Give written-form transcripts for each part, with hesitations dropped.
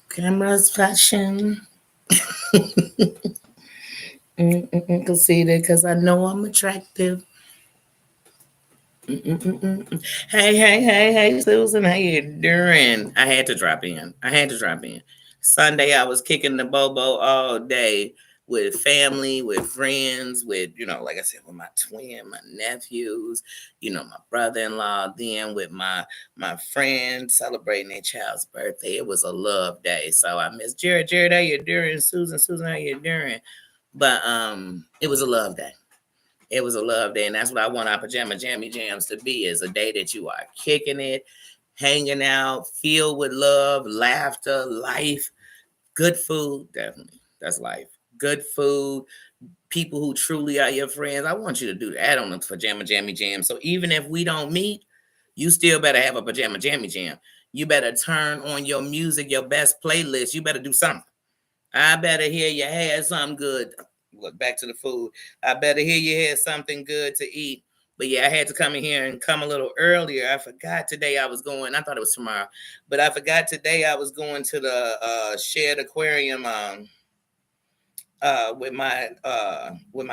Cameras flashing. Conceited because I know I'm attractive. Hey, Susan, how you doing? I had to drop in. Sunday, I was kicking the bobo all day with family, with friends, with, like I said, with my twin, my nephews, my brother-in-law, then with my friends celebrating their child's birthday. It was a love day. So I miss Jared, how you doing? Susan, how you doing? But it was a love day. It was a love day, and that's what I want our pajama jammy jams to be: is a day that you are kicking it, hanging out, filled with love, laughter, life, good food. Definitely, that's life. Good food, people who truly are your friends. I want you to do that on the pajama jammy jam. So even if we don't meet, you still better have a pajama jammy jam. You better turn on your music, your best playlist. You better do something. I better hear you had something good. Look, back to the food. I better hear you had something good to eat. But yeah, I had to come in here and come a little earlier. I forgot today I was going. I thought it was tomorrow, but I forgot today I was going to the shared aquarium with my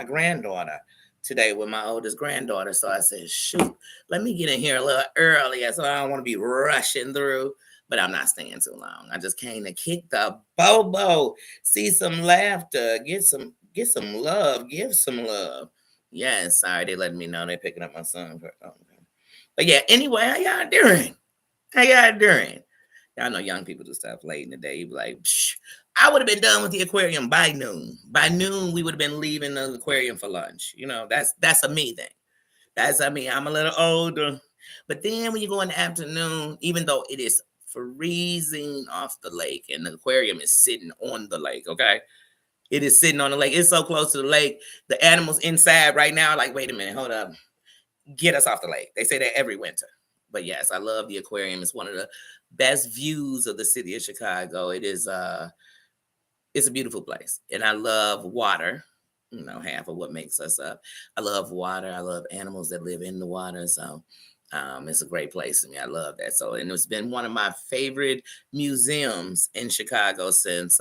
granddaughter today, with my oldest granddaughter. So I said, shoot, let me get in here a little earlier so I don't want to be rushing through. But I'm not staying too long. I just came to kick the bobo, see some laughter, get some love, give some love. Yeah, sorry, they letting me know they're picking up my son. Okay. But yeah, anyway, how y'all doing? How y'all doing? Y'all know young people do stuff late in the day. You be like, psh, I would have been done with the aquarium by noon. By noon, we would have been leaving the aquarium for lunch. That's a me thing. That's I mean, I'm a little older. But then when you go in the afternoon, even though it is freezing off the lake and the aquarium is sitting on the lake, okay? It is sitting on the lake. It's so close to the lake. The animals inside right now are like, wait a minute, hold up. Get us off the lake. They say that every winter. But yes, I love the aquarium. It's one of the best views of the city of Chicago. It's a beautiful place. And I love water. Half of what makes us up. I love water. I love animals that live in the water. So it's a great place to me. I love that. So, and it's been one of my favorite museums in Chicago since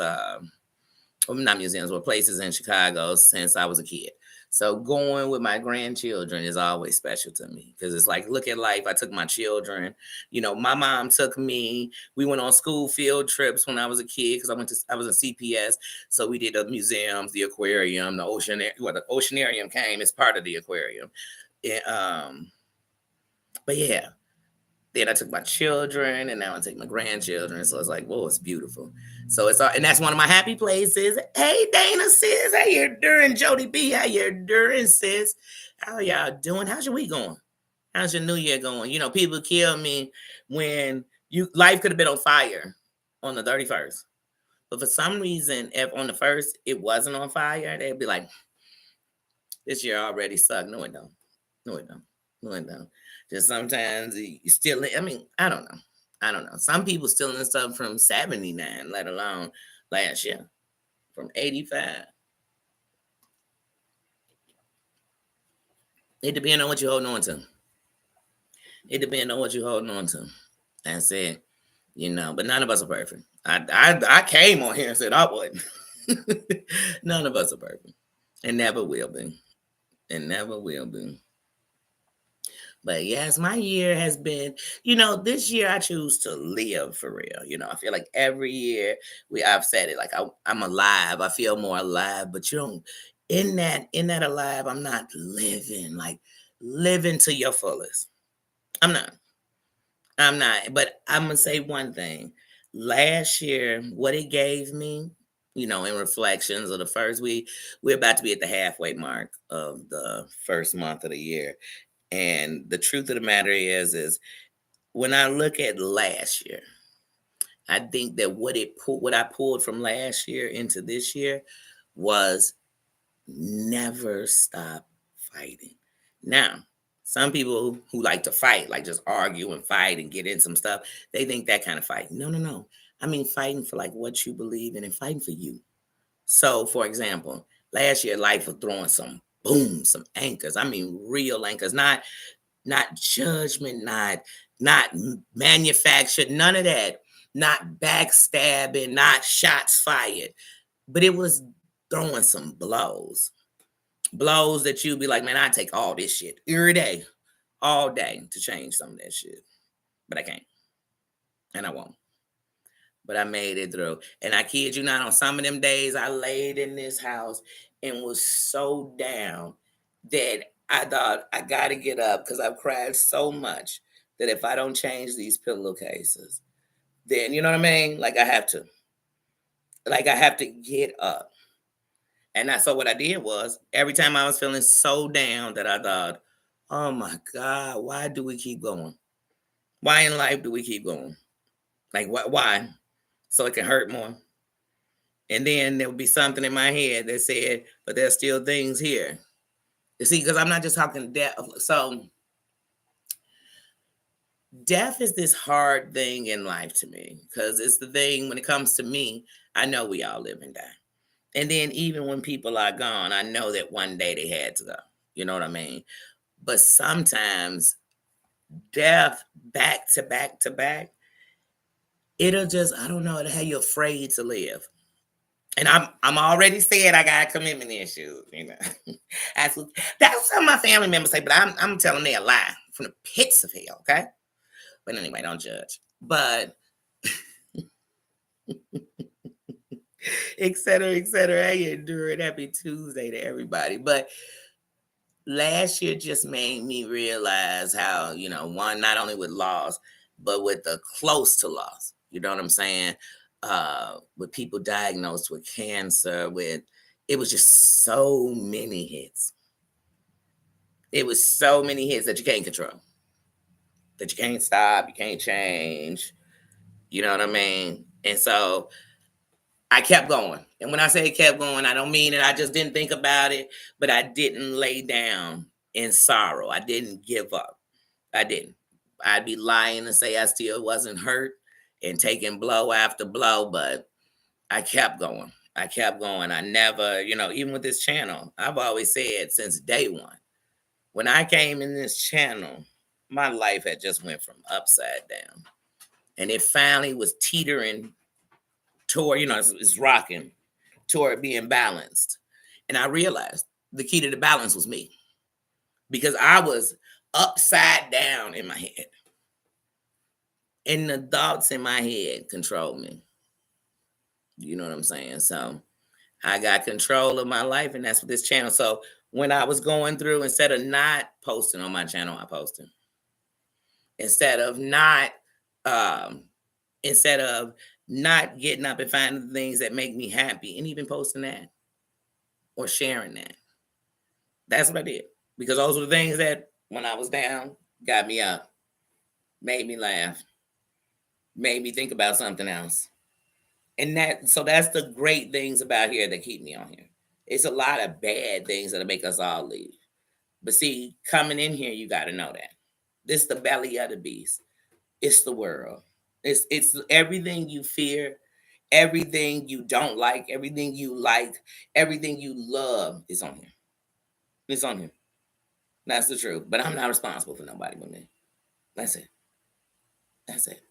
well, not museums, but places in Chicago since I was a kid. So going with my grandchildren is always special to me because it's like, look at life. I took my children. My mom took me. We went on school field trips when I was a kid because I was a CPS. So we did the museums, the aquarium, the ocean. Well, the oceanarium came as part of the aquarium. And, but yeah, then I took my children, and now I take my grandchildren. So it's like, whoa, it's beautiful. So it's all, and that's one of my happy places. Hey, Dana, sis, how you doing? Jody B, how you doing, sis? How y'all doing? How's your week going? How's your new year going? People kill me when life could have been on fire on the 31st. But for some reason, if on the first it wasn't on fire, they'd be like, this year already sucked. No, it don't. No, it don't. No, it don't. Just sometimes you still, I mean, I don't know. I don't know. Some people stealing stuff from 79, let alone last year, from 85. It depends on what you're holding on to. It depends on what you're holding on to. That's it. But none of us are perfect. I came on here and said I wasn't. None of us are perfect. And never will be. And never will be. But yes, my year has been, this year I choose to live for real. I feel like every year I've said it, like I'm alive. I feel more alive, but in that alive, I'm not living, like living to your fullest. I'm not. I'm not. But I'm gonna say one thing. Last year, what it gave me, in reflections of the first week, we're about to be at the halfway mark of the first month of the year. And the truth of the matter is when I look at last year, I think that what I pulled from last year into this year was never stop fighting. Now, some people who like to fight, like just argue and fight and get in some stuff, they think that kind of fight. No, no, no. I mean fighting for like what you believe in and fighting for you. So, for example, last year life was throwing some boom, some anchors. I mean real anchors, not judgment, not manufactured, none of that. not backstabbing, not shots fired, but it was throwing some blows. Blows that you'd be like, man, I take all this shit every day, all day to change some of that shit. But I can't. And I won't. But I made it through. And I kid you not, on some of them days, I laid in this house and was so down that I thought I got to get up because I've cried so much that if I don't change these pillowcases, then you know what I mean? Like I have to. Like I have to get up. And that's so what I did was every time I was feeling so down that I thought, oh my God, why do we keep going? Why in life do we keep going? Like why? So it can hurt more. And then there would be something in my head that said, but there's still things here. You see, because I'm not just talking death. So death is this hard thing in life to me because it's the thing when it comes to me, I know we all live and die. And then even when people are gone, I know that one day they had to go. You know what I mean? But sometimes death back to back to back, it'll just, I don't know, it'll have you afraid to live. And I'm already said I got commitment issues. You know, that's what some of my family members say, but I'm telling they a lie from the pits of hell. Okay, but anyway, don't judge. But et cetera, et cetera. Hey, enduring happy Tuesday to everybody. But last year just made me realize how, you know, one, not only with loss, but with the close to loss. You know what I'm saying? With people diagnosed with cancer, it was just so many hits. It was so many hits that you can't control, that you can't stop, you can't change. You know what I mean? And so I kept going. And when I say kept going, I don't mean that I just didn't think about it, but I didn't lay down in sorrow. I didn't give up. I didn't. I'd be lying to say I still wasn't hurt and taking blow after blow, but I kept going. I kept going. I never, you know, even with this channel, I've always said since day one, when I came in this channel, my life had just went from upside down. And it finally was teetering toward, you know, it's rocking toward being balanced. And I realized the key to the balance was me because I was upside down in my head. And the thoughts in my head controlled me. You know what I'm saying? So I got control of my life, and that's what this channel. So when I was going through, instead of not posting on my channel, I posted. Instead of not, um, instead of not getting up and finding the things that make me happy, and even posting that or sharing that. That's what I did because those were the things that when I was down got me up, made me laugh, made me think about something else. And that's the great things about here that keep me on here. It's a lot of bad things that'll make us all leave. But see, coming in here, you got to know that. This is the belly of the beast. It's the world. It's everything you fear, everything you don't like, everything you like, everything you love is on here. It's on here. That's the truth. But I'm not responsible for nobody but me. That's it. That's it.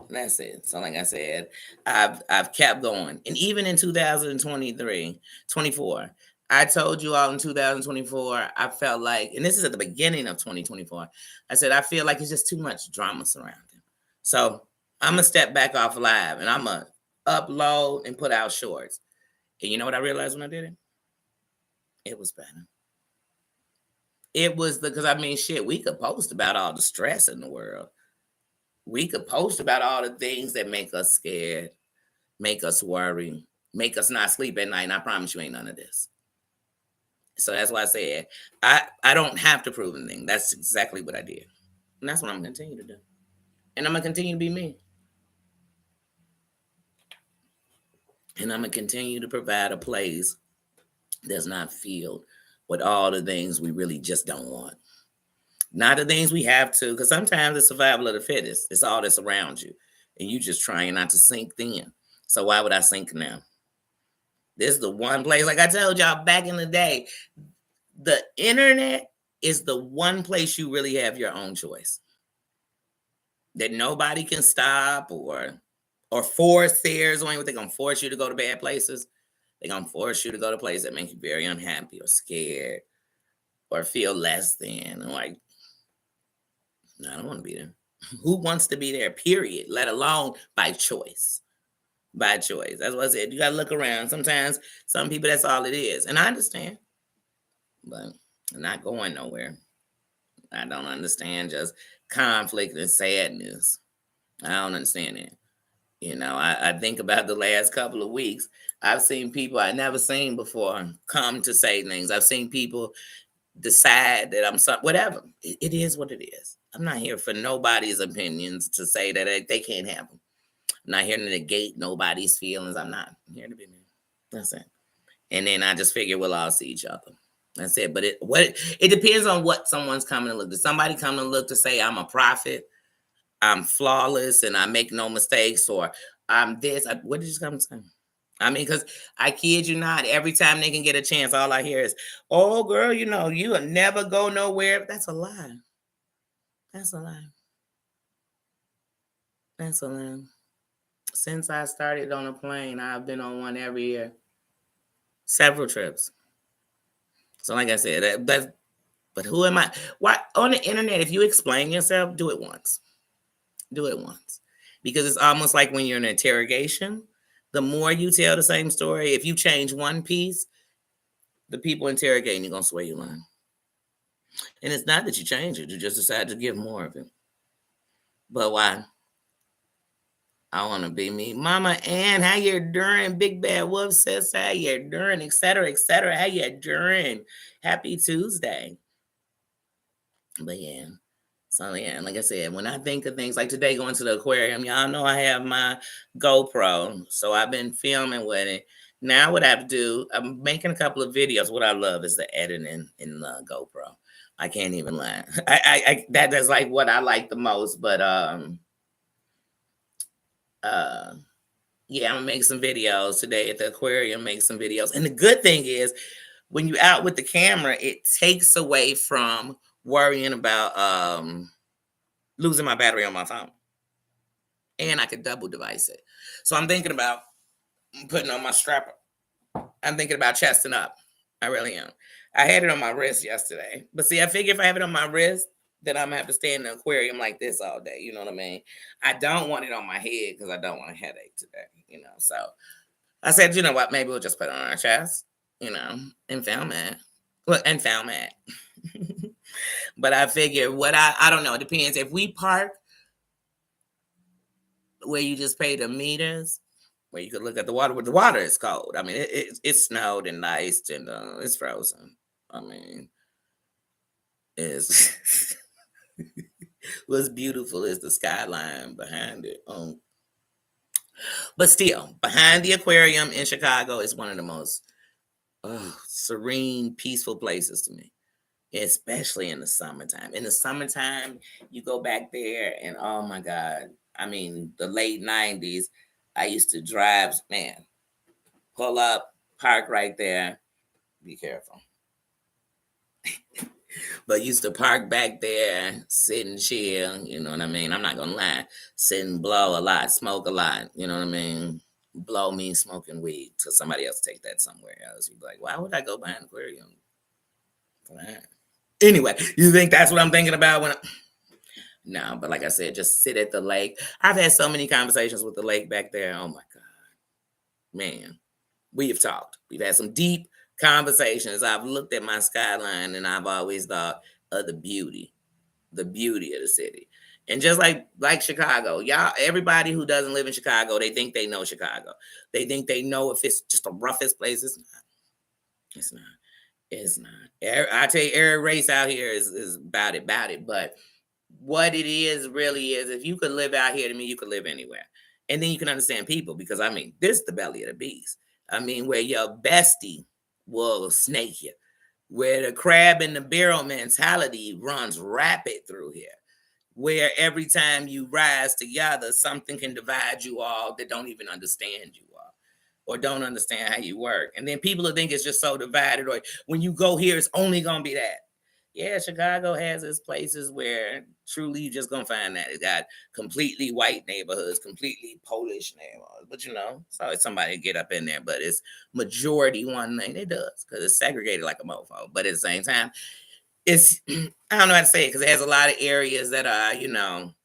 That's it. So like I said, I've kept going. And even in 2023, 24, I told you all in 2024, I felt like, and this is at the beginning of 2024, I said, I feel like it's just too much drama surrounding. So I'm going to step back off live and I'm going to upload and put out shorts. And you know what I realized when I did it? It was better. It was because I mean, shit, we could post about all the stress in the world. We could post about all the things that make us scared, make us worry, make us not sleep at night. And I promise you ain't none of this. So that's why I said I don't have to prove anything. That's exactly what I did. And that's what I'm gonna continue to do. And I'm gonna continue to be me. And I'm gonna continue to provide a place that's not filled with all the things we really just don't want. Not the things we have to, because sometimes it's survival of the fittest. It's all that's around you. And you just trying not to sink in. So why would I sink now? This is the one place, like I told y'all back in the day, the internet is the one place you really have your own choice. That nobody can stop or or force theirs on you. They're going to force you to go to bad places. They're going to force you to go to places that make you very unhappy or scared or feel less than. I'm like, no, I don't want to be there. Who wants to be there, period, let alone by choice? By choice. That's what I said. You got to look around. Sometimes some people, that's all it is. And I understand, but I'm not going nowhere. I don't understand just conflict and sadness. I don't understand it. I think about the last couple of weeks. I've seen people I never seen before come to say things. I've seen people decide that I'm something, whatever. It is what it is. I'm not here for nobody's opinions to say that they can't have them. I'm not here to negate nobody's feelings. I'm here to be me. That's it. And then I just figure we'll all see each other. That's it. But it depends on what someone's coming to look. Does somebody come to look to say I'm a prophet, I'm flawless, and I make no mistakes, or I'm this? What did you come to say? I mean, because I kid you not, every time they can get a chance, all I hear is, "Oh, girl, you will never go nowhere." That's a lie. That's a lie. That's a lie. Since I started on a plane, I've been on one every year, several trips. So, like I said, but who am I? Why on the internet? If you explain yourself, do it once. Do it once, because it's almost like when you're in an interrogation. The more you tell the same story, if you change one piece, the people interrogating you gonna swear you lying. And it's not that you change it; you just decide to give more of it. But why? I want to be me, Mama Ann. How you doing? Big Bad Wolf says how you doing, etc., etc. How you doing? Happy Tuesday. But yeah. So yeah, like I said, when I think of things like today going to the aquarium, y'all know I have my GoPro. So I've been filming with it. Now what I have to do, I'm making a couple of videos. What I love is the editing in the GoPro. I can't even lie. That is like what I like the most. But uh yeah, I'm gonna make some videos today at the aquarium, make some videos. And the good thing is when you're out with the camera, it takes away from worrying about losing my battery on my phone. And I could double device it. So I'm thinking about putting on my strapper. I'm thinking about chesting up. I really am. I had it on my wrist yesterday. But see, I figure if I have it on my wrist, then I'm gonna have to stay in the aquarium like this all day. You know what I mean? I don't want it on my head because I don't want a headache today. So I said, you know what, maybe we'll just put it on our chest, and film it. Well, and film it. But I figure I don't know, it depends. If we park where you just pay the meters, where you could look at the water, but the water is cold. I mean, it snowed and iced and it's frozen. I mean, it's what's beautiful is the skyline behind it. But still, behind the aquarium in Chicago is one of the most serene, peaceful places to me, especially in the summertime. In the summertime, you go back there and oh my God, I mean, the late 90s, I used to drive, man, pull up, park right there. Be careful. But used to park back there, sit and chill. You know what I mean? I'm not gonna lie. Sit and blow a lot, smoke a lot. You know what I mean? Blow means smoking weed. So somebody else take that somewhere else. You'd be like, why would I go behind the aquarium for that? Anyway, you think that's what I'm thinking about when no, but like I said, just sit at the lake. I've had so many conversations with the lake back there. Oh my God. Man, we have talked. We've had some deep conversations. I've looked at my skyline and I've always thought of the beauty of the city. And just like Chicago, y'all, everybody who doesn't live in Chicago, they think they know Chicago. They think they know if it's just the roughest place. It's not. It's not. It's not. I tell you, every race out here is about it. But what it is really is, if you could live out here, to me, you could live anywhere. And then you can understand people because, I mean, this is the belly of the beast. I mean, where your bestie will snake you, where the crab in the barrel mentality runs rapid through here, where every time you rise together, something can divide you all that don't even understand you all or don't understand how you work. And then people will think it's just so divided, or when you go here, it's only going to be that. Yeah, Chicago has its places where truly you're just gonna find that it got completely white neighborhoods, completely Polish neighborhoods. But so it's somebody get up in there, but it's majority one thing it does because it's segregated like a mofo. But at the same time, it's I don't know how to say it because it has a lot of areas that are,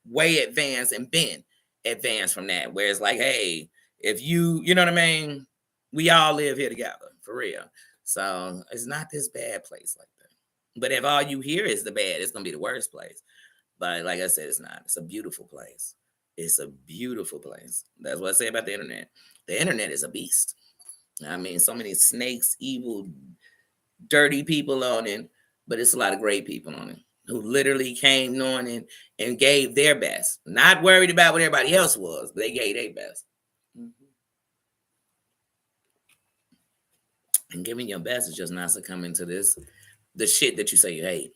way advanced and been advanced from that. Where it's like, hey, if you know what I mean, we all live here together for real. So it's not this bad place like that. But if all you hear is the bad, it's gonna be the worst place. But like I said, it's not. It's a beautiful place. It's a beautiful place. That's what I say about the internet. The internet is a beast. I mean, so many snakes, evil, dirty people on it, but it's a lot of great people on it who literally came on and gave their best. Not worried about what everybody else was, but they gave their best. Mm-hmm. And giving your best is just not succumbing to the shit that you say you hate.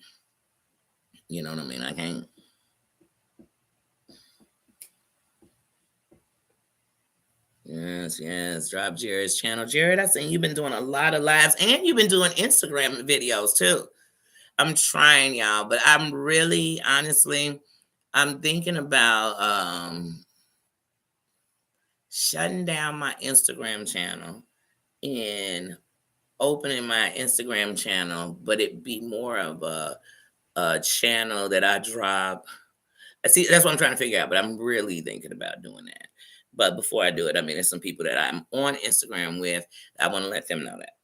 You know what I mean? I can't. Yes, yes. Drop Jared's channel. Jared, I seen you've been doing a lot of lives and you've been doing Instagram videos too. I'm trying, y'all, but I'm really honestly, I'm thinking about shutting down my Instagram channel and opening my Instagram channel, but it be more of a channel that I drop. See, that's what I'm trying to figure out, but I'm really thinking about doing that. But before I do it, I mean, there's some people that I'm on Instagram with. I want to let them know that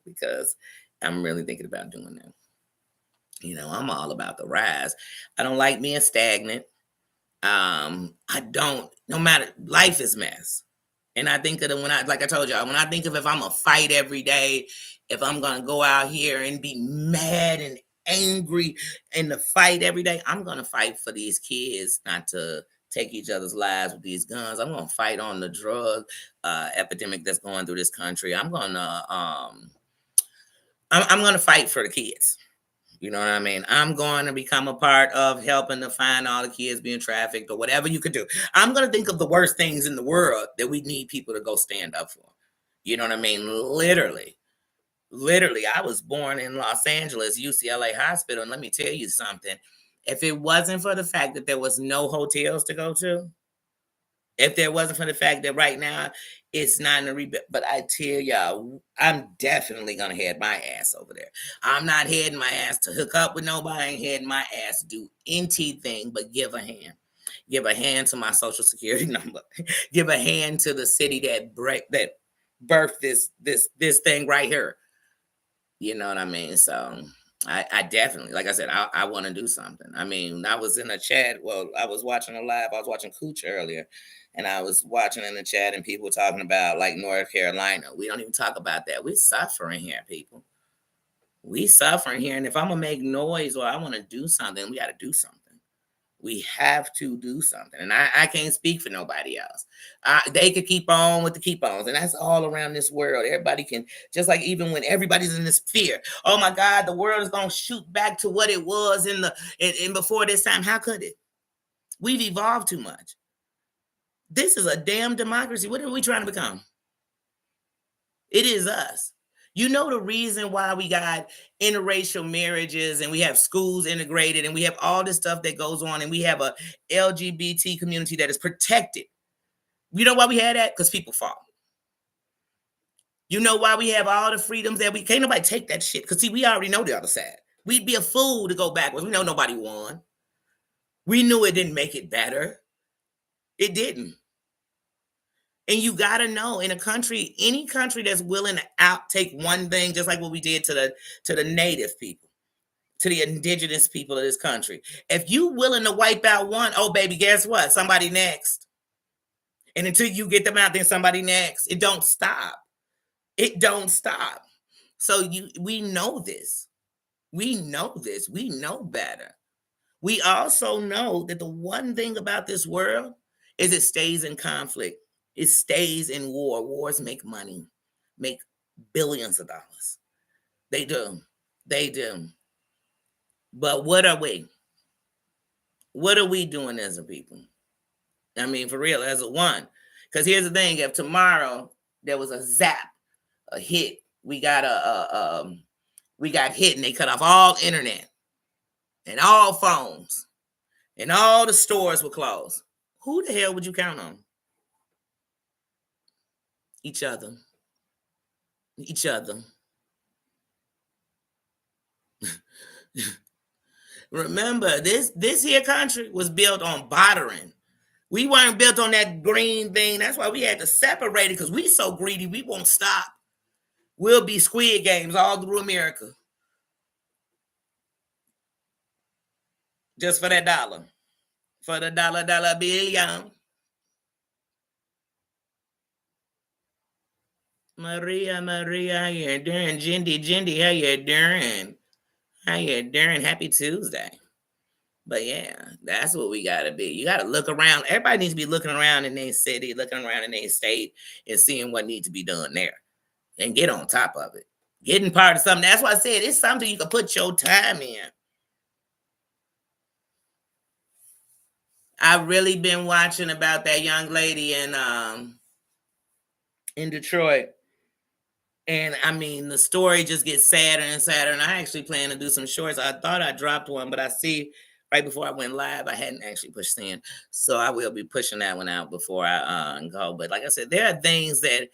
because I'm really thinking about doing that. I'm all about the rise. I don't like being stagnant. I don't, no matter, life is mess. And I think that like I told y'all, when I think of if I'm going to fight every day, if I'm going to go out here and be mad and angry and to fight every day, I'm going to fight for these kids not to take each other's lives with these guns. I'm going to fight on the drug epidemic that's going through this country. I'm going to fight for the kids. You know what I mean? I'm going to become a part of helping to find all the kids being trafficked or whatever you could do. I'm going to think of the worst things in the world that we need people to go stand up for. You know what I mean? Literally. Literally, I was born in Los Angeles, UCLA Hospital. And let me tell you something. If it wasn't for the fact that there was no hotels to go to, if there wasn't for the fact that right now it's not in a rebuild, but I tell y'all, I'm definitely gonna head my ass over there. I'm not heading my ass to hook up with nobody. I ain't heading my ass to do anything but give a hand. Give a hand to my social security number. Give a hand to the city that birthed this thing right here. You know what I mean? So I definitely, like I said, I want to do something. I mean, I was in a chat. Well, I was watching a live. I was watching Cooch earlier, and I was watching in the chat, and people talking about like North Carolina. We don't even talk about that. We suffering here, people. We suffering here, and if I'm gonna make noise or I want to do something, we got to do something. We have to do something. And I can't speak for nobody else. They could keep on with the keep ons. And that's all around this world. Everybody can, just like even when everybody's in this fear, oh my God, the world is going to shoot back to what it was in before this time. How could it? We've evolved too much. This is a damn democracy. What are we trying to become? It is us. You know the reason why we got interracial marriages and we have schools integrated and we have all this stuff that goes on and we have a LGBT community that is protected. You know why we had that? Because people fought. You know why we have all the freedoms that we can't nobody take that shit. Because see, we already know the other side. We'd be a fool to go backwards. We know nobody won. We knew it didn't make it better. It didn't. And you got to know in a country, any country that's willing to outtake one thing, just like what we did to the native people, to the indigenous people of this country. If you willing to wipe out one, oh baby, guess what? Somebody next. And until you get them out, then somebody next. It don't stop. It don't stop. So we know this. We know this. We know better. We also know that the one thing about this world is it stays in conflict. It stays in war. Wars make money, make billions of dollars. They do. They do. But what are we? What are we doing as a people? I mean, for real, as a one. Because here's the thing: if tomorrow there was a zap, a hit, we got hit and they cut off all internet. and all phones and all the stores were closed, who the hell would you count on? Each other. Each other. Remember, this here country was built on bartering. We weren't built on that green thing. That's why we had to separate it, because we so greedy, we won't stop. We'll be Squid Games all through America. Just for that dollar. For the dollar billion. Maria, how you doing? Jindy, how you doing? How you doing? Happy Tuesday. But yeah, that's what we gotta be. You gotta look around. Everybody needs to be looking around in their city, looking around in their state, and seeing what needs to be done there, and get on top of it. Getting part of something. That's why I said it's something you can put your time in. I've really been watching about that young lady in Detroit. And I mean, the story just gets sadder and sadder. And I actually plan to do some shorts. I thought I dropped one, but I see right before I went live, I hadn't actually pushed send. So I will be pushing that one out before I go. But like I said, there are things that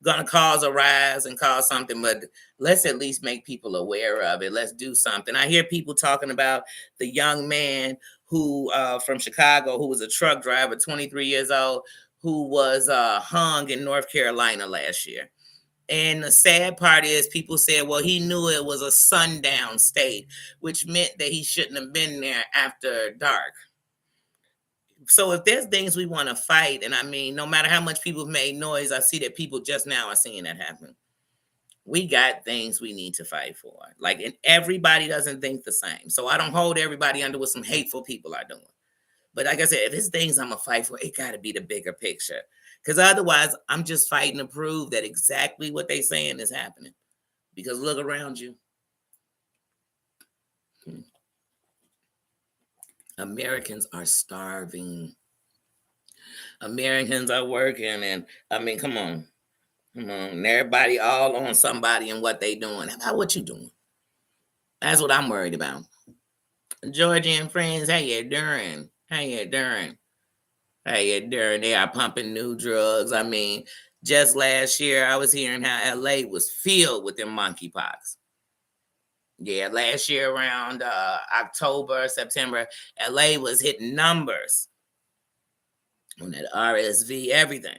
gonna cause a rise and cause something, but let's at least make people aware of it. Let's do something. I hear people talking about the young man who from Chicago, who was a truck driver, 23 years old, who was hung in North Carolina last year. And the sad part is people said, well, he knew it was a sundown state, which meant that he shouldn't have been there after dark. So if there's things we want to fight, and I mean, no matter how much people made noise, I see that people just now are seeing that happen. We got things we need to fight for. Like, and everybody doesn't think the same. So I don't hold everybody under what some hateful people are doing. But like I said, if it's things I'm going to fight for, it got to be the bigger picture. Because otherwise, I'm just fighting to prove that exactly what they're saying is happening. Because look around you. Americans are starving. Americans are working. And I mean, come on. Come on. Everybody all on somebody and what they doing. How about what you doing? That's what I'm worried about. Georgian friends, how you doing? How you doing? Hey, during they are pumping new drugs. I mean, just last year, I was hearing how LA was filled with them monkeypox. Yeah, last year around October, September, LA was hitting numbers on that RSV, everything.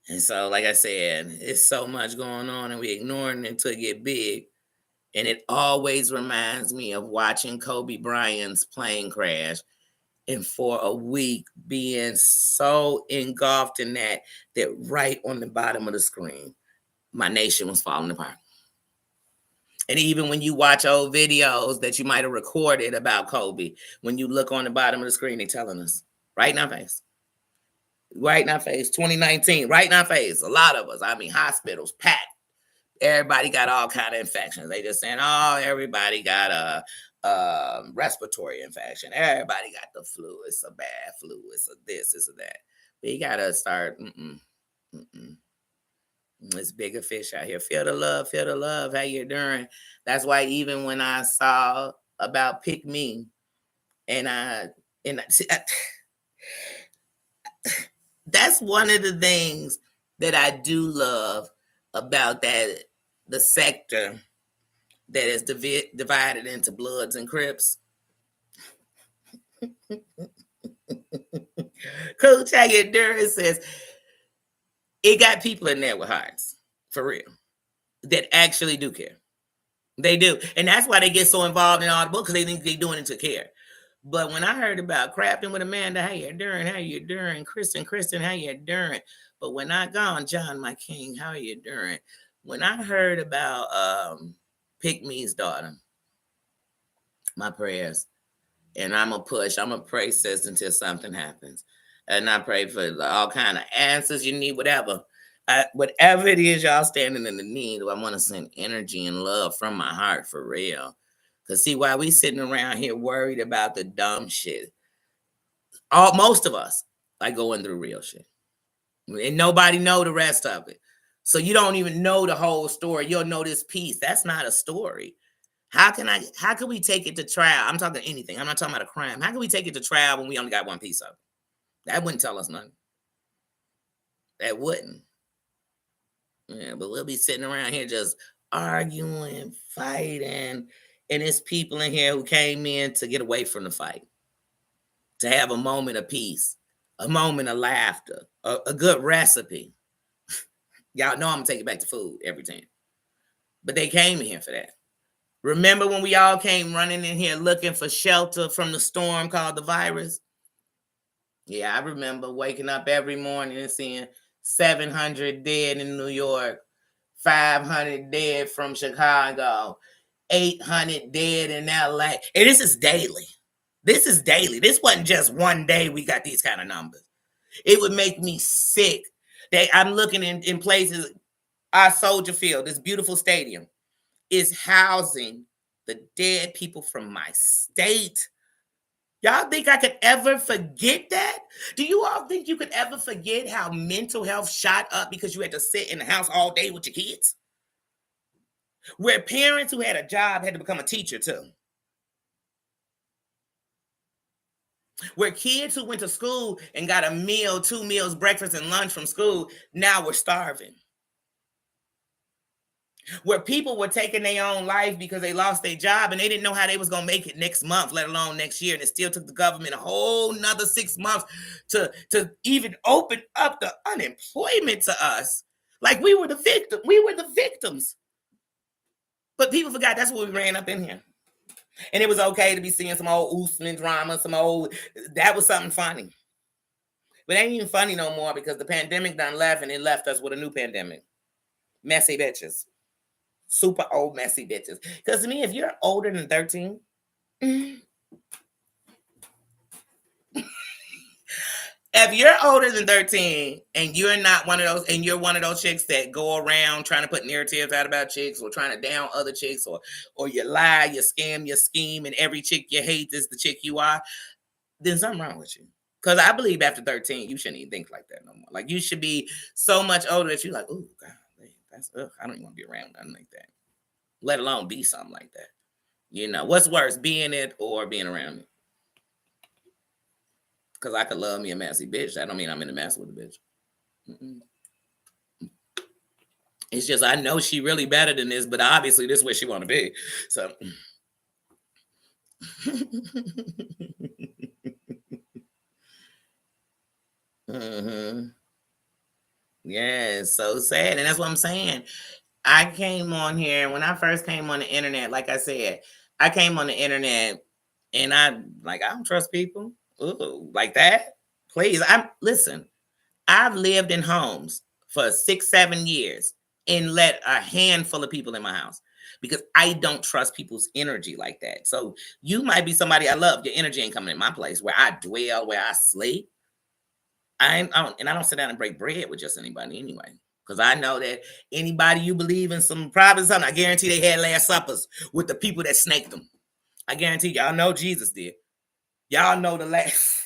And so, like I said, it's so much going on, and we ignoring it until it get big. And it always reminds me of watching Kobe Bryant's plane crash. And for a week being so engulfed in that right on the bottom of the screen, my nation was falling apart. And even when you watch old videos that you might have recorded about Kobe, when you look on the bottom of the screen, they're telling us right in our face. Right in our face. 2019, right in our face. A lot of us. I mean, hospitals packed. Everybody got all kind of infections. They just saying, oh, everybody got a respiratory infection. Everybody got the flu. It's a bad flu. It's a this, it's a that. But you gotta start. It's bigger fish out here. Feel the love. Feel the love. How you doing? That's why even when I saw about Pick Me, and that's one of the things that I do love about the sector that is divided into Bloods and Crips. Coach Haggard Durr says it got people in there with hearts, for real, that actually do care. They do. And that's why they get so involved in all the books, because they think they're doing it to care. But when I heard about Crafting with Amanda, how you doing? How you doing? Kristen, how you doing? But when I gone, John, my king, how you doing? When I heard about Pick Me's daughter, my prayers, and I'm going to pray, sis, until something happens. And I pray for all kind of answers you need, whatever. Whatever it is y'all standing in the need, I want to send energy and love from my heart, for real. Because see, while we sitting around here worried about the dumb shit, most of us are going through real shit. And nobody know the rest of it. So you don't even know the whole story. You'll know this piece. That's not a story. How can we take it to trial? I'm talking anything. I'm not talking about a crime. How can we take it to trial when we only got one piece of it? That wouldn't tell us nothing. That wouldn't. Yeah, but we'll be sitting around here just arguing, fighting, and it's people in here who came in to get away from the fight, to have a moment of peace, a moment of laughter, a good recipe. Y'all know I'm gonna take it back to food every time. But they came in here for that. Remember when we all came running in here looking for shelter from the storm called the virus? Yeah, I remember waking up every morning and seeing 700 dead in New York, 500 dead from Chicago, 800 dead in LA. And this is daily. This is daily. This wasn't just one day we got these kind of numbers. It would make me sick. I'm looking in places, our Soldier Field, this beautiful stadium, is housing the dead people from my state. Y'all think I could ever forget that? Do you all think you could ever forget how mental health shot up because you had to sit in the house all day with your kids? Where parents who had a job had to become a teacher too. Where kids who went to school and got a meal, 2 meals, breakfast and lunch from school, now were starving. Where people were taking their own life because they lost their job and they didn't know how they was going to make it next month, let alone next year. And it still took the government a whole nother 6 months to even open up the unemployment to us. Like we were the victim. We were the victims. But people forgot that's what we ran up in here. And it was okay to be seeing some old Usman drama, that was something funny. But it ain't even funny no more because the pandemic done left and it left us with a new pandemic. Messy bitches. Super old messy bitches. Because to me, if you're older than 13, if you're older than 13 and you're not one of those, and you're one of those chicks that go around trying to put narratives out about chicks or trying to down other chicks, or you lie, you scam, you scheme, and every chick you hate is the chick you are, then something wrong with you. Because I believe after 13, you shouldn't even think like that no more. Like you should be so much older that you're like, oh, God, I don't even want to be around nothing like that. Let alone be something like that. You know, what's worse, being it or being around it? Because I could love me a messy bitch. That don't mean I'm in a mess with a bitch. Mm-mm. It's just I know she really better than this, but obviously this is where she want to be. So. Mm-hmm. Yeah, it's so sad. And that's what I'm saying. I came on here when I first came on the internet, like I said, I came on the internet and I don't trust people. Ooh, like that. Please. I've lived in homes for 6, 7 years and let a handful of people in my house because I don't trust people's energy like that. So you might be somebody I love. Your energy ain't coming in my place where I dwell, where I sleep. I don't sit down and break bread with just anybody anyway. Because I know that anybody you believe in some private something, I guarantee they had Last Suppers with the people that snaked them. I guarantee y'all know Jesus did. Y'all know the last.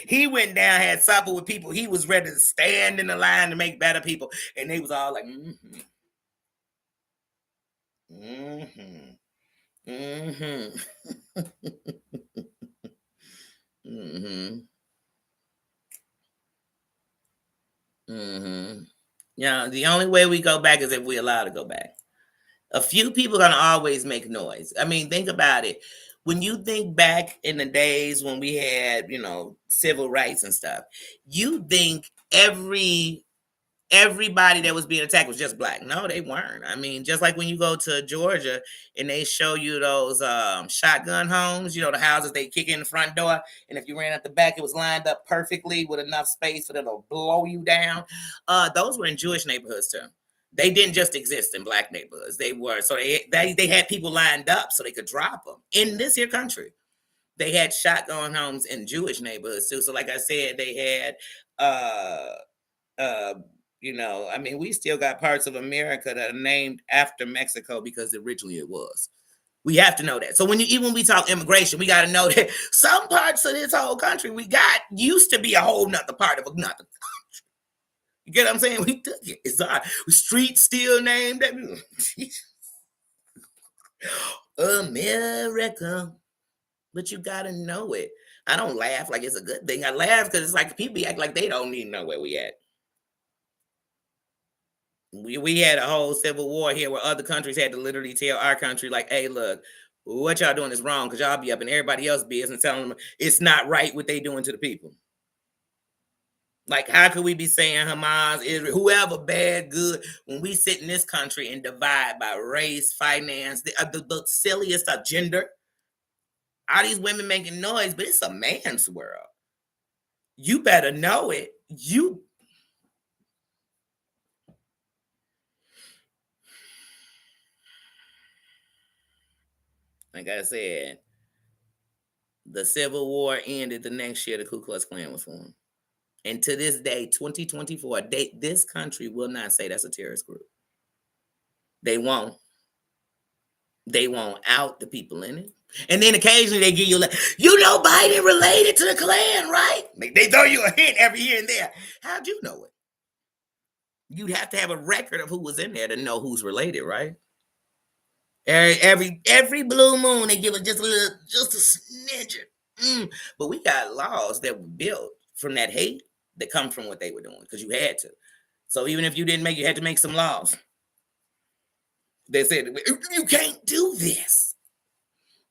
He went down, had supper with people. He was ready to stand in the line to make better people. And they was all like, mm-hmm. Mm-hmm. Mm-hmm. Mm-hmm. Mm-hmm. Yeah, the only way we go back is if we allow to go back. A few people are gonna always make noise. I mean, think about it. When you think back in the days when we had, civil rights and stuff, you think everybody that was being attacked was just black. No, they weren't. I mean, just like when you go to Georgia and they show you those shotgun homes, the houses they kick in the front door, and if you ran out the back, it was lined up perfectly with enough space for them to blow you down. Those were in Jewish neighborhoods too. They didn't just exist in black neighborhoods. They had people lined up so they could drop them in this here country. They had shotgun homes in Jewish neighborhoods too. So, like I said, they had uh, I mean, we still got parts of America that are named after Mexico because originally it was. We have to know that. So even when we talk immigration, we got to know that some parts of this whole country we got used to be a whole nother part of another country. You get what I'm saying? We took it. It's our street still named that. America. But you gotta know it. I don't laugh like it's a good thing. I laugh because it's like people act like they don't even know where we at. We had a whole civil war here where other countries had to literally tell our country, like, hey, look, what y'all doing is wrong because y'all be up in everybody else's business telling them it's not right what they doing to the people. Like, how could we be saying Hamas, Israel, whoever, bad, good, when we sit in this country and divide by race, finance, the silliest of gender? All these women making noise, but it's a man's world. You better know it. Like I said, the Civil War ended the next year the Ku Klux Klan was formed. And to this day, 2024, this country will not say that's a terrorist group. They won't. They won't out the people in it. And then occasionally they give you like, you know, Biden related to the Klan, right? They throw you a hint every here and there. How'd you know it? You'd have to have a record of who was in there to know who's related, right? Every blue moon they give us just a smidgen. But we got laws that were built from that hate that come from what they were doing because you had to. So even if you didn't make, you had to make some laws. They said you can't do this.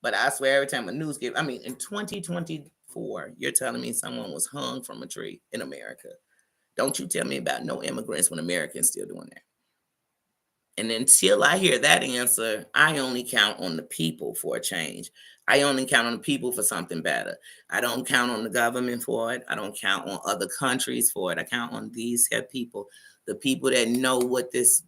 But I swear, every time a news give, I mean, in 2024, you're telling me someone was hung from a tree in America. Don't you tell me about no immigrants when Americans still doing that. And until I hear that answer, I only count on the people for a change. I only count on the people for something better. I don't count on the government for it. I don't count on other countries for it. I count on these here people, the people that know what this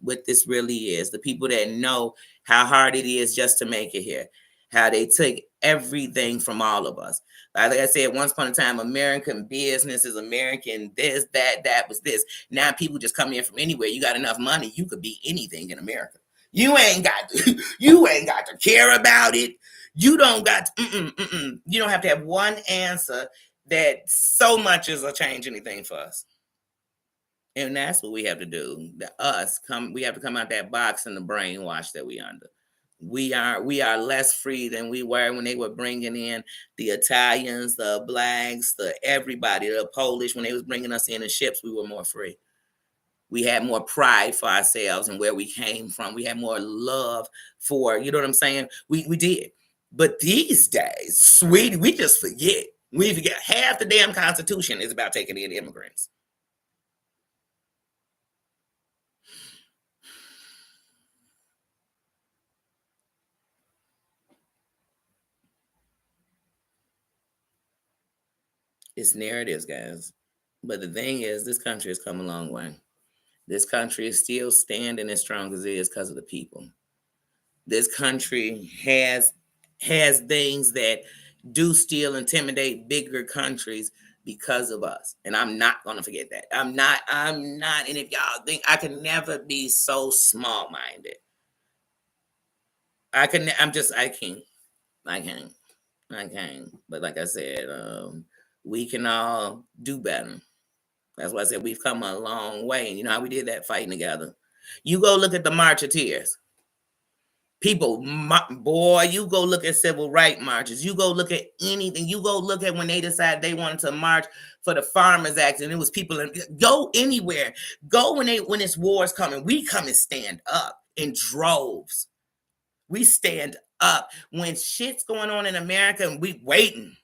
really is, the people that know how hard it is just to make it here, how they took everything from all of us. Like I said, once upon a time, American businesses, American this, that was this. Now people just come in from anywhere. You got enough money, you could be anything in America. You ain't got to care about it. You don't got to, you don't have to have one answer that so much is a change anything for us. And that's what we have to do. We have to come out that box and the brainwash that we under. We are less free than we were when they were bringing in the Italians, the blacks, the everybody, the Polish. When they was bringing us in ships, we were more free. We had more pride for ourselves and where we came from. We had more love for, you know what I'm saying? We did. But these days, we just forget. We forget half the damn Constitution is about taking in immigrants. It's narratives, guys. But the thing is, this country has come a long way. This country is still standing as strong as it is because of the people. This country has things that do still intimidate bigger countries because of us. And I'm not gonna forget that. I'm not. And if y'all think I can never be so small-minded, I can. I can't. I can't. I can't. But like I said, we can all do better. That's why I said we've come a long way. And you know how we did that fighting together. You go look at the March of Tears. People, boy, you go look at civil rights marches. You go look at anything. You go look at when they decided they wanted to march for the Farmers Act, and it was people. Go anywhere. Go when it's wars coming. We come and stand up in droves. We stand up when shit's going on in America, and we waiting.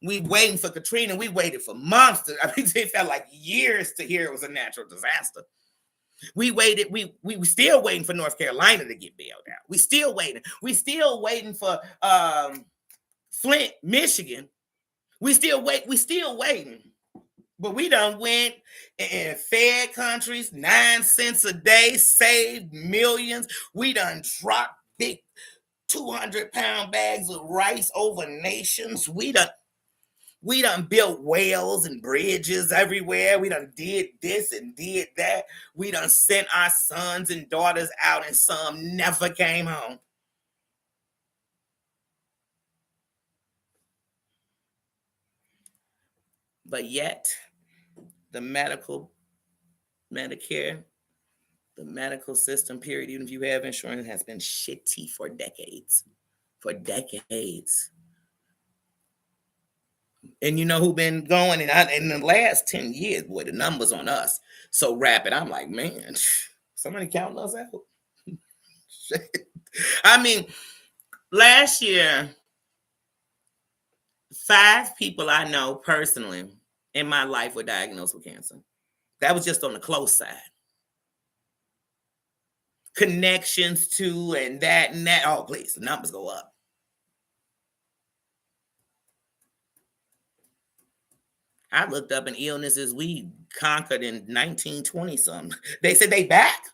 We waiting for Katrina. We waited for months. I mean, it felt like years to hear it was a natural disaster. We waited. We still waiting for North Carolina to get bailed out. We still waiting. We still waiting for Flint, Michigan. We still waiting. But we done went and fed countries 9 cents a day, saved millions. We done dropped big 200-pound bags of rice over nations. We done built wells and bridges everywhere. We done did this and did that. We done sent our sons and daughters out, and some never came home. But yet, the Medicare, the medical system, period, even if you have insurance, has been shitty for decades. for decades. And you know who been going? And in the last 10 years, boy, the numbers on us so rapid. I'm like, man, somebody counting us out. I mean, last year, 5 people I know personally in my life were diagnosed with cancer. That was just on the close side. Connections to and that. Oh, please, the numbers go up. I looked up in illnesses we conquered in 1920 something. They said they back.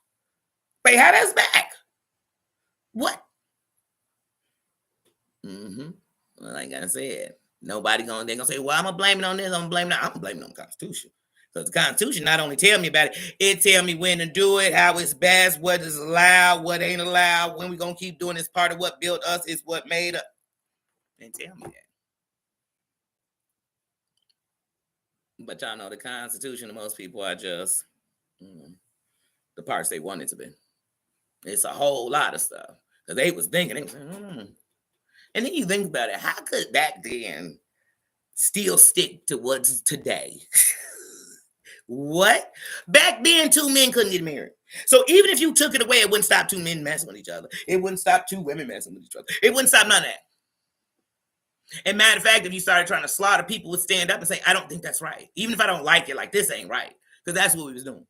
They had us back. What? Mm-hmm. Well, like I said, they're gonna say, well, I'm gonna blame it on this, I'm gonna blame it. I'm gonna blame it on the Constitution. Because the Constitution not only tell me about it tell me when to do it, how it's best, what is allowed, what ain't allowed, when we gonna keep doing this. Part of what built us is what made us. And tell me that. But y'all know the Constitution to most people are just the parts they want it to be. It's a whole lot of stuff. Because they was thinking, And then you think about it, how could back then still stick to what's today? What? Back then, 2 men couldn't get married. So even if you took it away, it wouldn't stop 2 men messing with each other. It wouldn't stop 2 women messing with each other. It wouldn't stop none of that. And matter of fact, if you started trying to slaughter, people would stand up and say, I don't think that's right. Even if I don't like it, like this ain't right. Because that's what we was doing.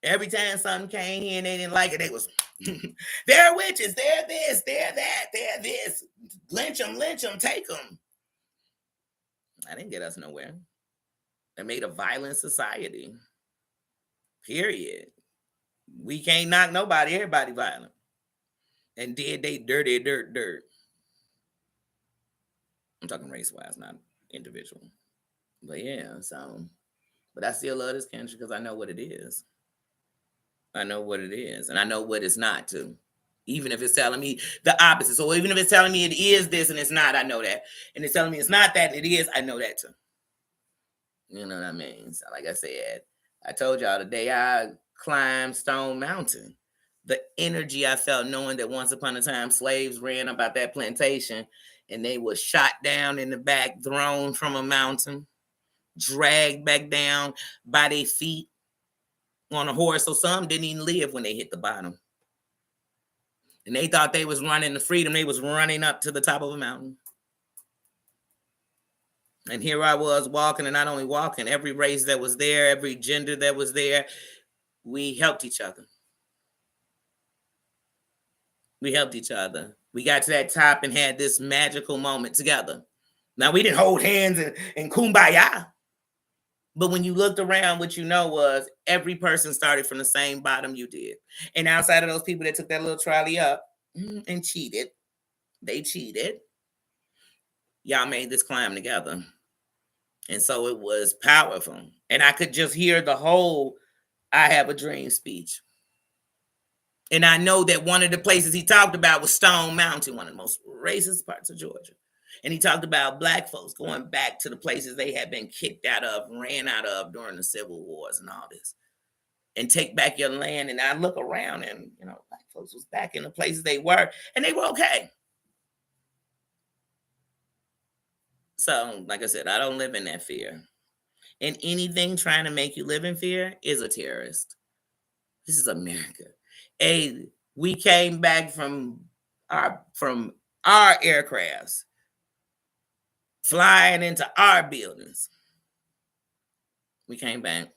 Every time something came here and they didn't like it, they was, they're witches, they're this, they're that, they're this. Lynch them, take them. That didn't get us nowhere. That made a violent society. Period. We can't knock nobody, everybody violent. And did they dirty dirt. I'm talking race-wise, not individual. But yeah, but I still love this country because I know what it is. I know what it is, and I know what it's not too. Even if it's telling me the opposite. So even if it's telling me it is this and it's not, I know that. And it's telling me it's not that and it is, I know that too. You know what I mean? So like I said, I told y'all the day I climbed Stone Mountain, the energy I felt knowing that once upon a time slaves ran about that plantation and they were shot down in the back, thrown from a mountain, dragged back down by their feet on a horse. So some didn't even live when they hit the bottom. And they thought they was running to freedom. They was running up to the top of a mountain. And here I was walking, and not only walking, every race that was there, every gender that was there, we helped each other. We helped each other. We got to that top and had this magical moment together. Now, we didn't hold hands and kumbaya. But when you looked around, what you know was every person started from the same bottom you did. And outside of those people that took that little trolley up and cheated, they cheated. Y'all made this climb together. And so it was powerful. And I could just hear the whole I Have a Dream speech. And I know that one of the places he talked about was Stone Mountain, one of the most racist parts of Georgia. And he talked about Black folks going back to the places they had been kicked out of, ran out of during the Civil Wars and all this. And take back your land. And I look around and, Black folks was back in the places they were, and they were okay. So, like I said, I don't live in that fear. And anything trying to make you live in fear is a terrorist. This is America. We came back from our aircrafts, flying into our buildings. We came back.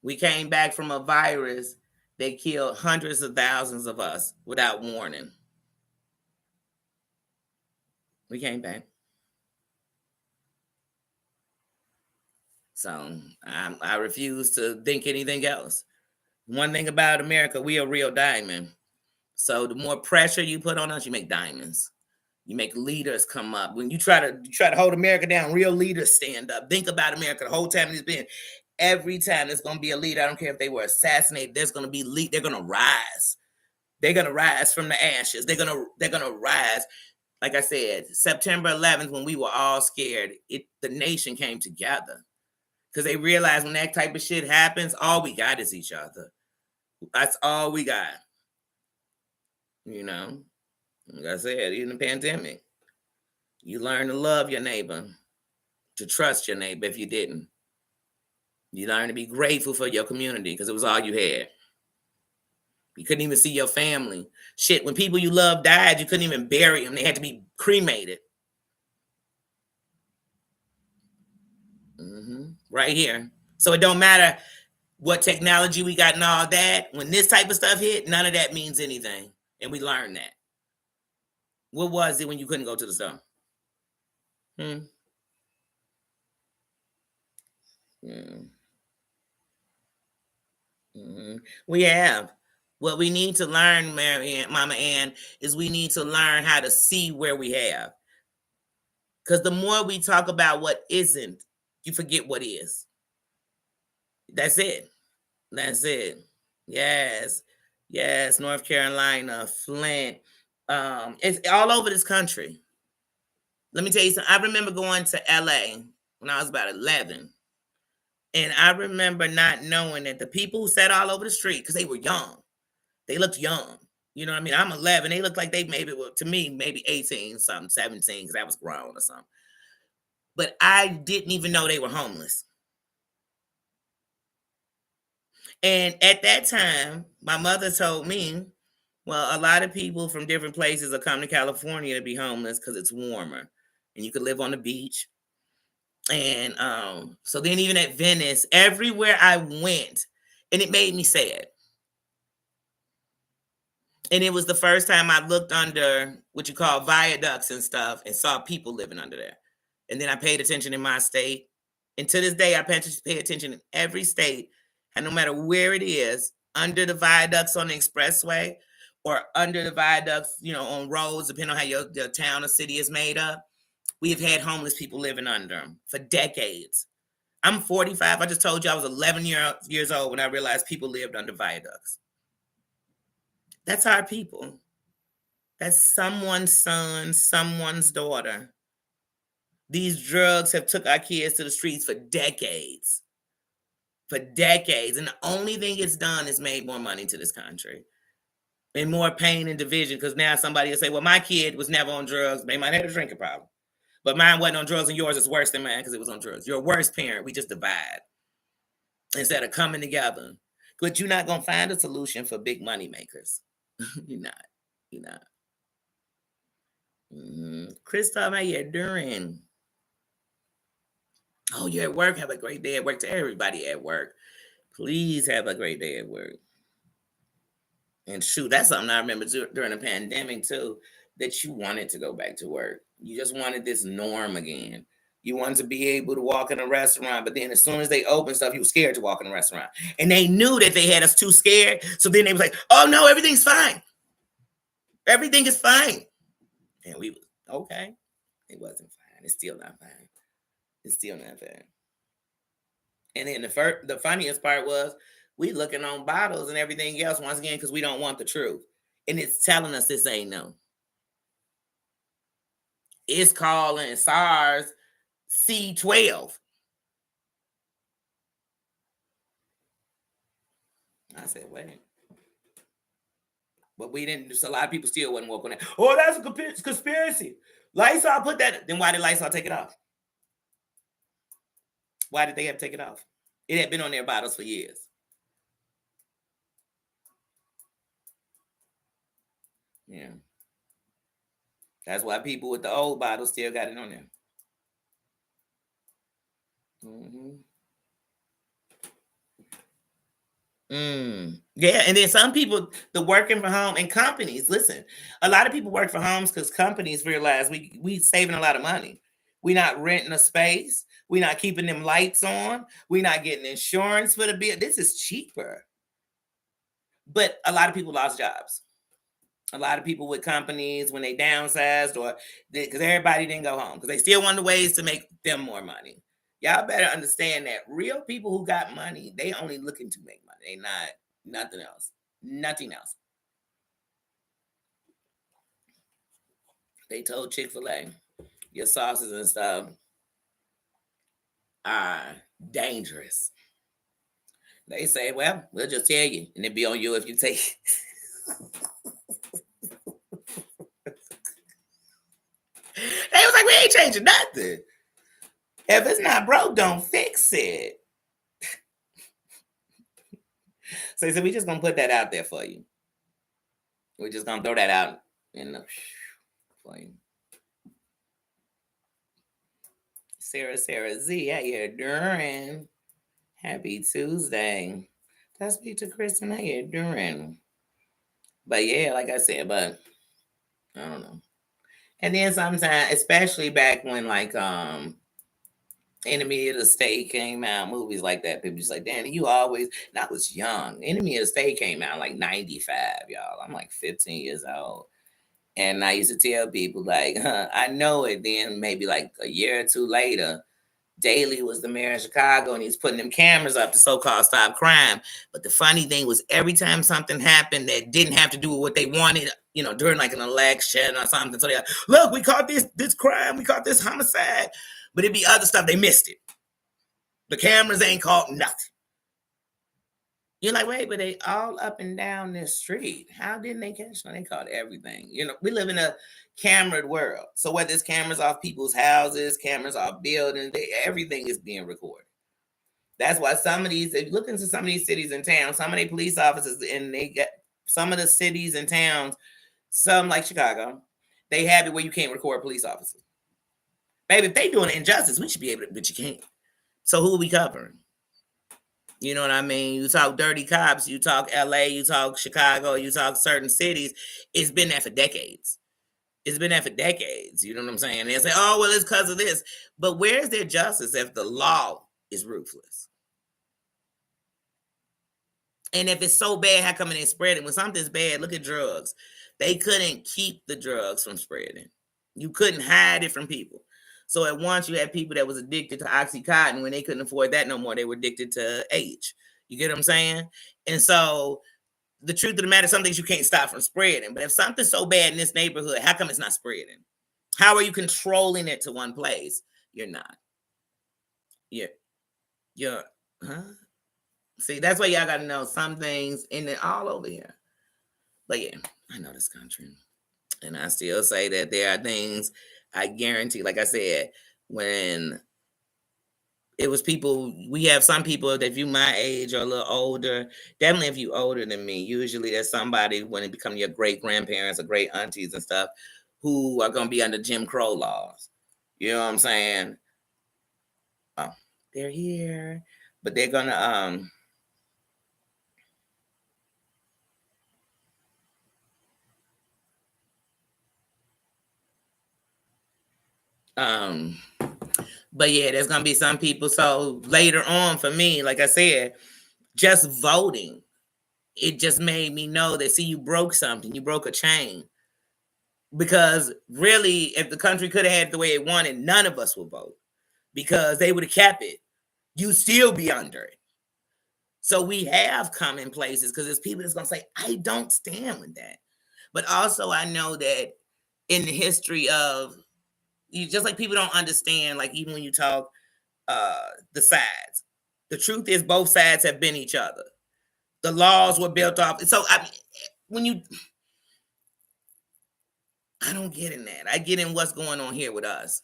We came back from a virus that killed hundreds of thousands of us without warning. We came back. So I refuse to think anything else. One thing about America, we are real diamond. So the more pressure you put on us, you make diamonds. You make leaders come up. When you try to hold America down, real leaders stand up. Think about America the whole time it's been. Every time there's going to be a leader, I don't care if they were assassinated, there's going to be they're going to rise. They're going to rise from the ashes. They're going to rise. Like I said, September 11th, when we were all scared, the nation came together. Because they realized when that type of shit happens, all we got is each other. That's all we got. Like I said, in the pandemic, you learn to love your neighbor, to trust your neighbor if you didn't. You learn to be grateful for your community because it was all you had. You couldn't even see your family. Shit, when people you love died, you couldn't even bury them. They had to be cremated. Right here. So it don't matter what technology we got and all that. When this type of stuff hit, none of that means anything. And we learned that. What was it when you couldn't go to the store? Hmm. Mm. Mm-hmm. We have. What we need to learn, Mama Ann, is we need to learn how to see where we have. Because the more we talk about what isn't, you forget what is. That's it. That's it. Yes. Yes. North Carolina, Flint. It's all over this country. Let me tell you something. I remember going to LA when I was about 11. And I remember not knowing that the people who sat all over the street, because they were young, they looked young. You know what I mean? I'm 11. They looked like they maybe, well, to me, maybe 18, something, 17, because I was grown or something. But I didn't even know they were homeless. And at that time, my mother told me, well, a lot of people from different places are coming to California to be homeless because it's warmer and you could live on the beach. And so then even at Venice, everywhere I went, and it made me sad. And it was the first time I looked under what you call viaducts and stuff and saw people living under there. And then I paid attention in my state. And to this day, I pay attention in every state. And no matter where it is, under the viaducts on the expressway or under the viaducts, on roads, depending on how your town or city is made up, we have had homeless people living under them for decades. I'm 45. I just told you I was 11 years old when I realized people lived under viaducts. That's our people. That's someone's son, someone's daughter. These drugs have took our kids to the streets for decades. For decades. And the only thing it's done is made more money to this country. And more pain and division. Because now somebody will say, well, my kid was never on drugs. They might have a drinking problem. But mine wasn't on drugs and yours is worse than mine because it was on drugs. You're a worse parent. We just divide. Instead of coming together. But you're not going to find a solution for big money makers. You're not. You're not. Christoph, how you doing? Oh, you're at work. Have a great day at work. To everybody at work, please have a great day at work. And shoot, that's something I remember during the pandemic too, that you wanted to go back to work. You just wanted this norm again. You wanted to be able to walk in a restaurant, but then as soon as they opened stuff, you were scared to walk in a restaurant. And they knew that they had us too scared. So then they was like, oh no, everything's fine. Everything is fine. And we was, okay. It wasn't fine. It's still not fine. It's still not fine. And then the funniest part was we looking on bottles and everything else once again because we don't want the truth. And it's telling us this ain't no. It's calling SARS C12. I said, wait. But we didn't. So a lot of people still wasn't woke on that. Oh, that's a conspiracy. Lysol put that. Then why did Lysol take it off? Why did they have to take it off? It had been on their bottles for years. Yeah. That's why people with the old bottles still got it on there. Yeah, and then some people, the working from home and companies. Listen, a lot of people work from homes because companies realize we saving a lot of money. We're not renting a space. We're not keeping them lights on. We're not getting insurance for the bill. This is cheaper. But a lot of people lost jobs. A lot of people with companies when they downsized or because everybody didn't go home because they still wanted ways to make them more money. Y'all better understand that real people who got money, they only looking to make money. They not nothing else. Nothing else. They told Chick-fil-A, your sauces and stuff are dangerous. They say, well, we'll just tell you, and it be on you if you take like, we ain't changing nothing. If it's not broke, don't fix it. So we just gonna put that out there for you. We're just gonna throw that out in the for you. Sarah Z, how you doing? Happy Tuesday. Can I speak to Kristen? How you doing? But yeah, like I said, but I don't know. And then sometimes, especially back when like Enemy of the State came out, movies like that, people just like, Danny, you always, and I was young. Enemy of the State came out like 95, y'all. I'm like 15 years old. And I used to tell people like, I know it. Then maybe like a year or two later, Daley was the mayor of Chicago and he's putting them cameras up to so-called stop crime. But the funny thing was every time something happened that didn't have to do with what they wanted, during like an election or something. So they like, look, we caught this crime, we caught this homicide. But it'd be other stuff, they missed it. The cameras ain't caught nothing. You're like, wait, but they all up and down this street. How didn't they catch them? They caught everything. We live in a cameraed world. So whether it's cameras off people's houses, cameras off buildings, everything is being recorded. That's why some of these, if you look into some of these cities and towns, some of the police officers, and they get some of the cities and towns, some like Chicago, they have it where you can't record police officers. Baby, if they doing injustice, we should be able to, but you can't. So who are we covering? You know what I mean? You talk dirty cops, you talk LA, you talk Chicago, you talk certain cities. It's been there for decades. It's been there for decades. You know what I'm saying? They say, oh, well, it's because of this. But where's their justice if the law is ruthless? And if it's so bad, how come it ain't spreading? When something's bad, look at drugs. They couldn't keep the drugs from spreading. You couldn't hide it from people. So at once you had people that was addicted to Oxycontin. When they couldn't afford that no more, they were addicted to H. You get what I'm saying? And so the truth of the matter, some things you can't stop from spreading. But if something's so bad in this neighborhood, how come it's not spreading? How are you controlling it to one place? You're not. You're, huh? See, that's why y'all got to know some things in it all over here. But yeah, I know this country. And I still say that there are things I guarantee, like I said, when it was people, we have some people that if you my age or a little older, definitely if you older than me, usually there's somebody when it become your great grandparents or great aunties and stuff who are going to be under Jim Crow laws. You know what I'm saying? Oh, they're here. But they're going to, but yeah, there's gonna be some people. So later on, for me, like I said, just voting, it just made me know that, see, you broke something, you broke a chain. Because really, if the country could have had it the way it wanted, none of us would vote because they would have kept it. You'd still be under it. So we have come in places because there's people that's gonna say, I don't stand with that. But also I know that in the history of, you just like people don't understand, like even when you talk the sides, the truth is both sides have been each other. The laws were built off. So I mean, when I don't get in that. I get in what's going on here with us.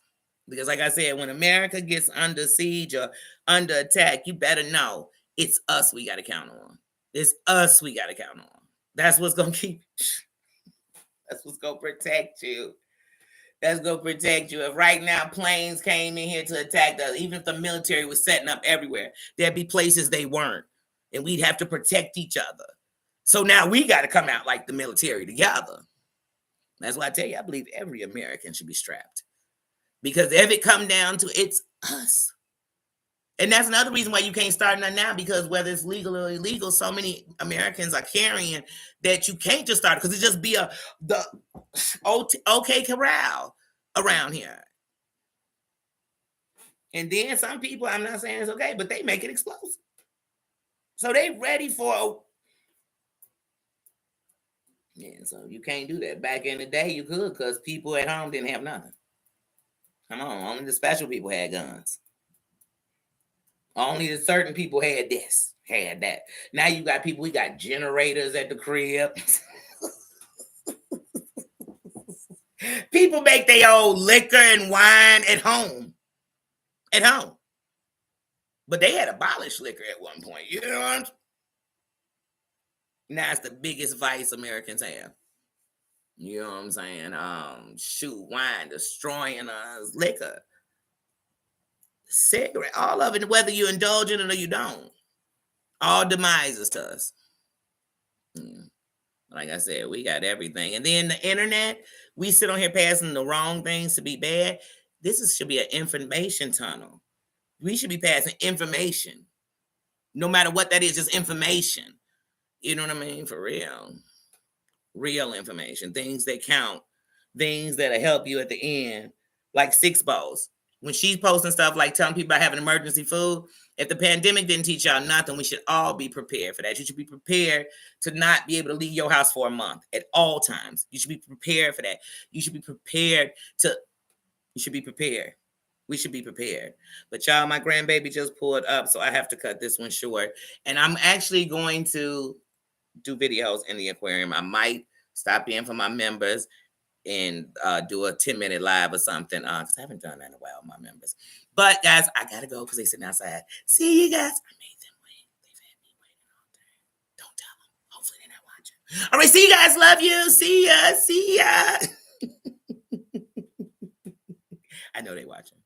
Because like I said, when America gets under siege or under attack, you better know it's us we got to count on. It's us we got to count on. That's what's going to keep, that's what's going to protect you. That's going to protect you. If right now planes came in here to attack us, even if the military was setting up everywhere, there'd be places they weren't. And we'd have to protect each other. So now we got to come out like the military together. That's why I tell you, I believe every American should be strapped. Because if it come down to it's us. And that's another reason why you can't start nothing now, because whether it's legal or illegal, so many Americans are carrying that you can't just start, because it just be the OK Corral around here. And then some people, I'm not saying it's okay, but they make it explosive. So they ready for yeah, so you can't do that. Back in the day, you could, because people at home didn't have nothing. Come on, only the special people had guns. Only the certain people had this, had that. Now you got people, we got generators at the crib. People make their own liquor and wine at home. At home. But they had abolished liquor at one point. You know what I'm saying? Now it's the biggest vice Americans have. You know what I'm saying? Shoot, wine destroying us, liquor, cigarette, all of it, whether you indulge in it or you don't. All demises to us. Like I said, we got everything. And then the internet, we sit on here passing the wrong things to be bad. Should be an information tunnel. We should be passing information. No matter what that is, just information. You know what I mean? For real. Real information. Things that count. Things that'll help you at the end. Like Six Bowls. When she's posting stuff like telling people about having emergency food, if the pandemic didn't teach y'all nothing, we should all be prepared for that. You should be prepared to not be able to leave your house for a month at all times. You should be prepared for that. You should be prepared. We should be prepared. But y'all, my grandbaby just pulled up, so I have to cut this one short. And I'm actually going to do videos in the aquarium. I might stop in for my members and do a 10-minute live or something, because I haven't done that in a while with my members. But guys, I gotta go because they're sitting outside. See you guys. I made them wait. They've had me waiting all day. Don't tell them. Hopefully they're not watching. All right, see you guys. Love you. See ya. I know they're watching.